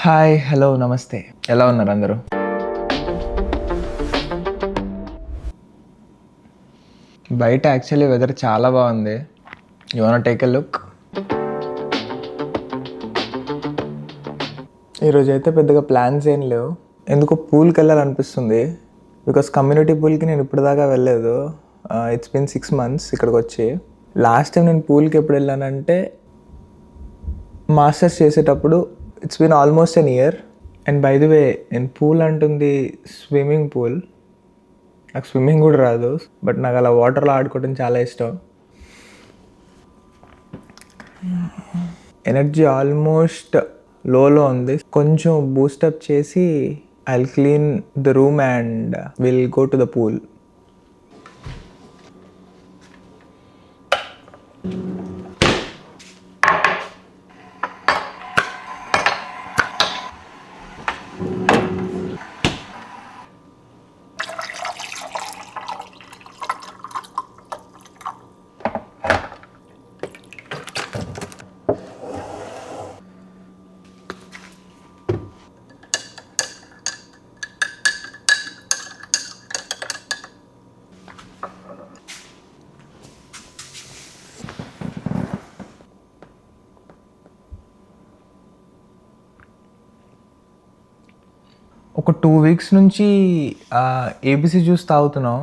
Hi, hello, నమస్తే. ఎలా ఉన్నారు అందరూ? బయట యాక్చువల్లీ వెదర్ చాలా బాగుంది. You want take a look? ఈరోజు అయితే పెద్దగా ప్లాన్స్ ఏం లేవు. ఎందుకో పూల్కి వెళ్ళాలనిపిస్తుంది. బికాస్ కమ్యూనిటీ పూల్కి నేను ఇప్పటిదాకా వెళ్ళలేదు. ఇట్స్ బిన్ 6 months ఇక్కడికి వచ్చి. లాస్ట్ టైం నేను పూల్కి ఎప్పుడు వెళ్ళానంటే మాస్టర్స్ చేసేటప్పుడు. It's been almost an year. And by the way, నేను పూల్ అంటుంది స్విమ్మింగ్ పూల్. నాకు స్విమ్మింగ్ కూడా రాదు, బట్ నాకు అలా వాటర్లో ఆడుకోవడం చాలా ఇష్టం. ఎనర్జీ ఆల్మోస్ట్ లోలో ఉంది. కొంచెం బూస్టప్ చేసి I will clean the room and will go to the pool. ఒక 2 weeks నుంచి ఏబీసీ జ్యూస్ తాగుతున్నాం.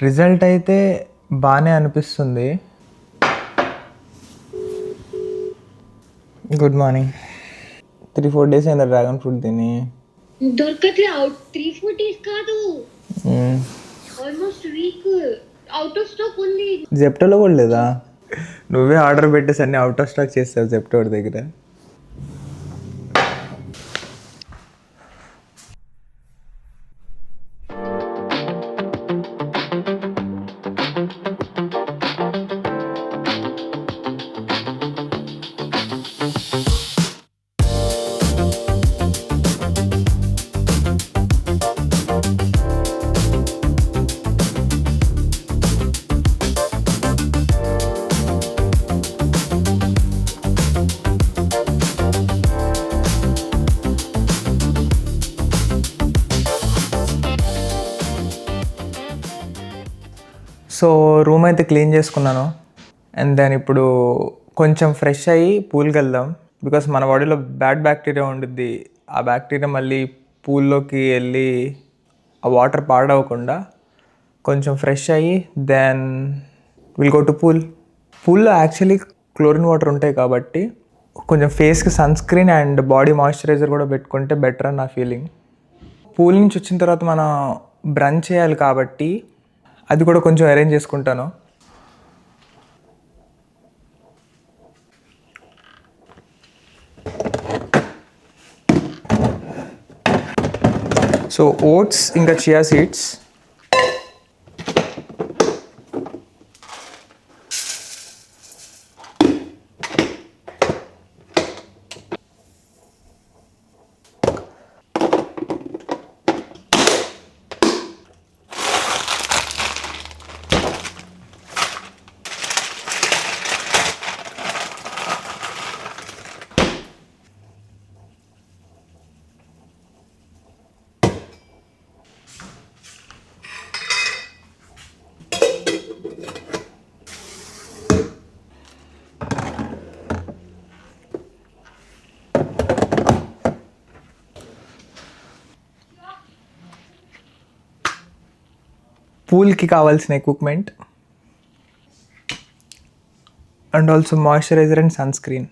రిజల్ట్ అయితే బాగానే అనిపిస్తుంది. Good morning. 3-4 days అయిందా డ్రాగన్ ఫ్రూట్ తిని? దొరకట్లే. 3-4 days కాదు, almost week. Out of stock ఉంది. జెప్టోలో కూడా లేదా? నువ్వే ఆర్డర్ పెట్టేసి అన్ని అవుట్ ఆఫ్ స్టాక్ చేస్తావు జెప్టో దగ్గర. సో రూమ్ అయితే క్లీన్ చేసుకున్నాను. అండ్ దెన్ ఇప్పుడు కొంచెం ఫ్రెష్ అయ్యి పూల్కి వెళ్దాం. బికాస్ మన బాడీలో బ్యాడ్ బ్యాక్టీరియా ఉండిద్ది. ఆ బ్యాక్టీరియా మళ్ళీ పూల్లోకి వెళ్ళి ఆ వాటర్ పాడవకుండా కొంచెం ఫ్రెష్ అయ్యి then will go to pool. పూల్లో యాక్చువల్లీ క్లోరిన్ వాటర్ ఉంటాయి కాబట్టి కొంచెం ఫేస్కి sunscreen and body moisturiser కూడా పెట్టుకుంటే బెటర్ అని నా ఫీలింగ్. పూల్ నుంచి వచ్చిన తర్వాత మనం బ్రంచ్ చేయాలి కాబట్టి అది కూడా కొంచెం అరేంజ్ చేసుకుంటాను. సో ఓట్స్ ఇంకా చియా సీడ్స్, పూల్కి కావాల్సిన equipment and also moisturizer and sunscreen.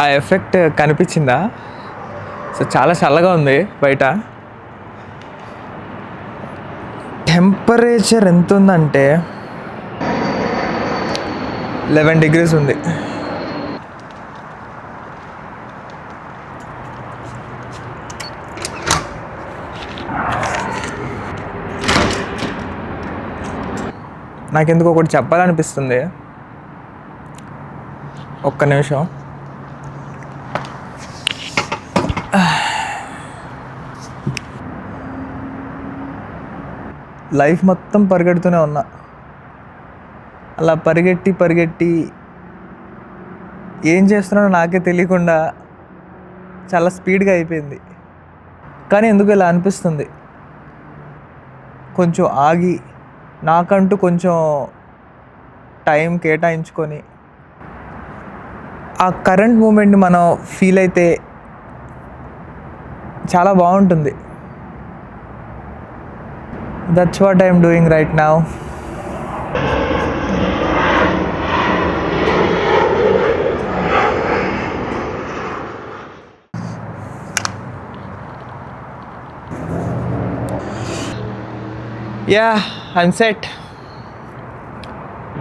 ఆ ఎఫెక్ట్ కనిపించిందా? సో చాలా చల్లగా ఉంది బయట. టెంపరేచర్ ఎంత ఉందంటే 11 degrees ఉంది. నాకెందుకు ఒకటి చెప్పాలనిపిస్తుంది. ఒక్క నిమిషం. లైఫ్ మొత్తం పరిగెడుతూనే ఉన్నా. అలా పరిగెట్టి ఏం చేస్తున్నానో నాకే తెలియకుండా చాలా స్పీడ్గా అయిపోయింది. కానీ ఎందుకు ఇలా అనిపిస్తుంది, కొంచెం ఆగి నాకంటూ కొంచెం టైం కేటాయించుకొని ఆ కరెంట్ మూమెంట్ని మనం ఫీల్ అయితే చాలా బాగుంటుంది. That's what I'm doing right now. Yeah, I'm set.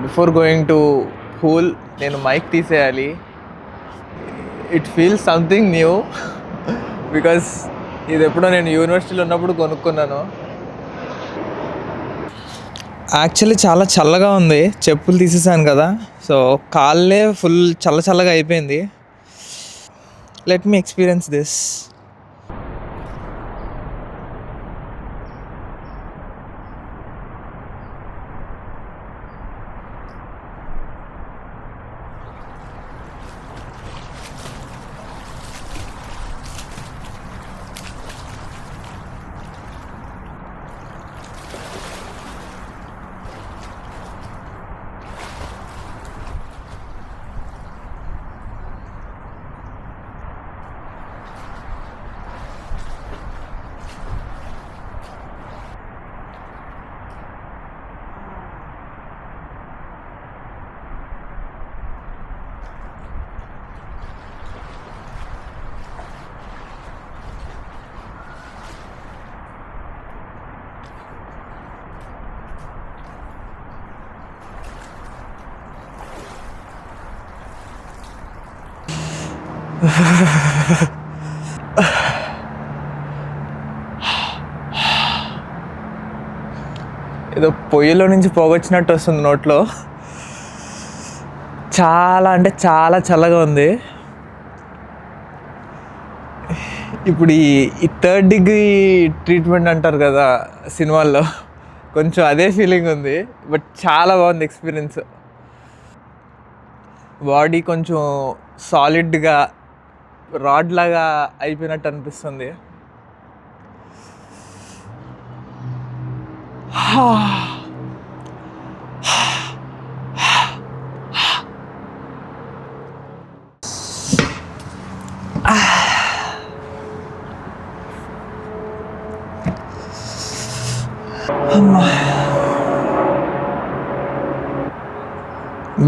Before going to pool, నేను మైక్ తీసేయాలి. It feels something new because ఇది ఎప్పుడో నేను యూనివర్సిటీలో ఉన్నప్పుడు కొనుక్కున్నాను. యాక్చువల్లీ చాలా చల్లగా ఉంది, చెప్పులు తీసేసాను కదా, సో కాళ్ళే ఫుల్ చల్లగా అయిపోయింది. Let me experience this. ఏదో పొయ్యిలో నుంచి పోగొచ్చినట్టు వస్తుంది నోట్లో. చాలా అంటే చాలా చల్లగా ఉంది. ఇప్పుడు ఈ 3rd degree ట్రీట్మెంట్ అంటారు కదా సినిమాల్లో, కొంచెం అదే ఫీలింగ్ ఉంది. బట్ చాలా బాగుంది ఎక్స్పీరియన్స్. బాడీ కొంచెం సాలిడ్గా రాడ్ లాగా అయిపోయినట్టు అనిపిస్తుంది.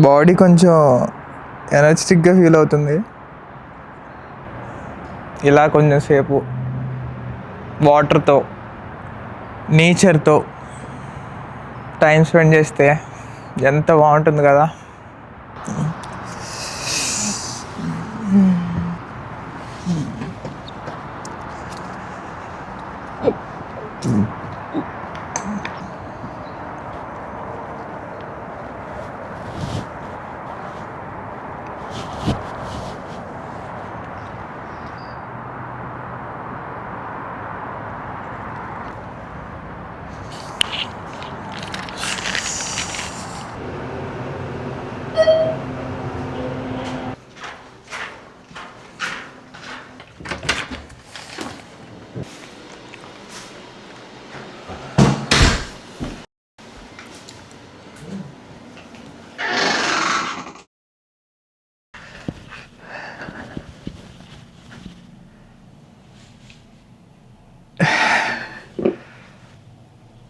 బాడీ కొంచెం ఎనర్జెటిక్గా ఫీల్ అవుతుంది. ఇలా కొంచెం సేపు వాటర్తో, నేచర్తో టైం స్పెండ్ చేస్తే ఎంత బాగుంటుంది కదా.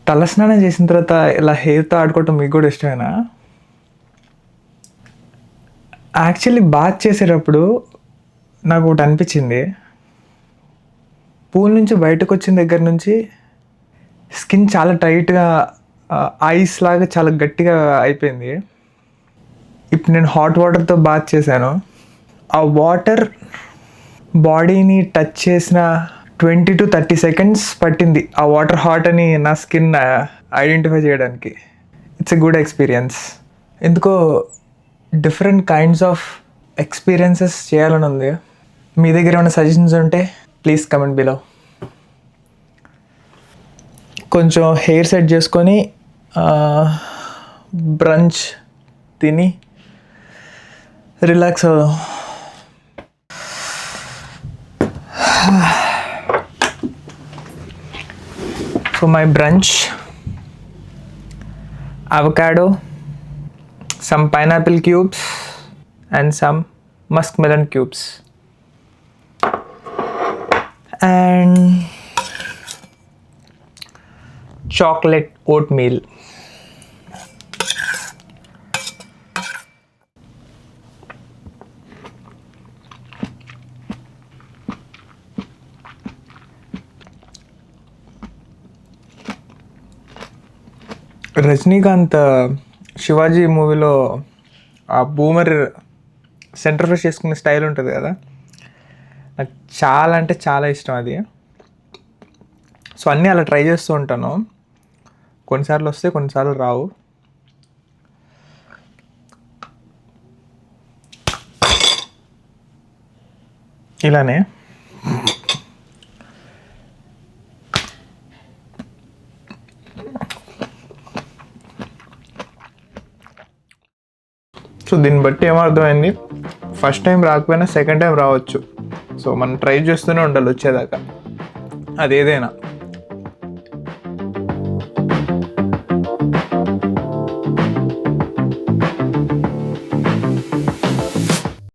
తలస్నానం చేసిన తర్వాత ఇలా హెయిర్తో ఆడుకోవటం మీకు కూడా ఇష్టమేనా? యాక్చువల్లీ బాత్ చేసేటప్పుడు నాకు ఒకటి అనిపించింది. పూల్ నుంచి బయటకు వచ్చిన దగ్గర నుంచి స్కిన్ చాలా టైట్గా ఐస్ లాగా చాలా గట్టిగా అయిపోయింది. ఇప్పుడు నేను హాట్ వాటర్తో బాత్ చేశాను. ఆ వాటర్ బాడీని టచ్ చేసిన 20 to 30 seconds పట్టింది ఆ వాటర్ హాట్ అని నా స్కిన్ ఐడెంటిఫై చేయడానికి. It's a good experience. ఎందుకో డిఫరెంట్ కైండ్స్ ఆఫ్ ఎక్స్పీరియన్సెస్ చేయాలని ఉంది. మీ దగ్గర ఏమైనా సజెషన్స్ ఉంటే ప్లీజ్ కమెంట్ బిలో. కొంచెం హెయిర్ సెట్ చేసుకొని బ్రంచ్ తిని రిలాక్స్ అవుదాం. So my branch, avocado, some pineapple cubes and some muskmelon cubes and chocolate oatmeal. Rajinikanth Shivaji మూవీలో ఆ బూమర్ సెంటర్ ఫ్రెష్ చేసుకునే స్టైల్ ఉంటుంది కదా, నాకు చాలా అంటే చాలా ఇష్టం అది. సో అన్నీ అలా ట్రై చేస్తూ ఉంటాను. కొన్నిసార్లు వస్తే కొన్నిసార్లు రావు. ఇలానే సో దీన్ని బట్టి ఏమర్థమైంది, ఫస్ట్ టైం రాకపోయినా సెకండ్ టైం రావచ్చు. సో మనం ట్రై చేస్తూనే ఉండాలి వచ్చేదాకా, అదేదైనా.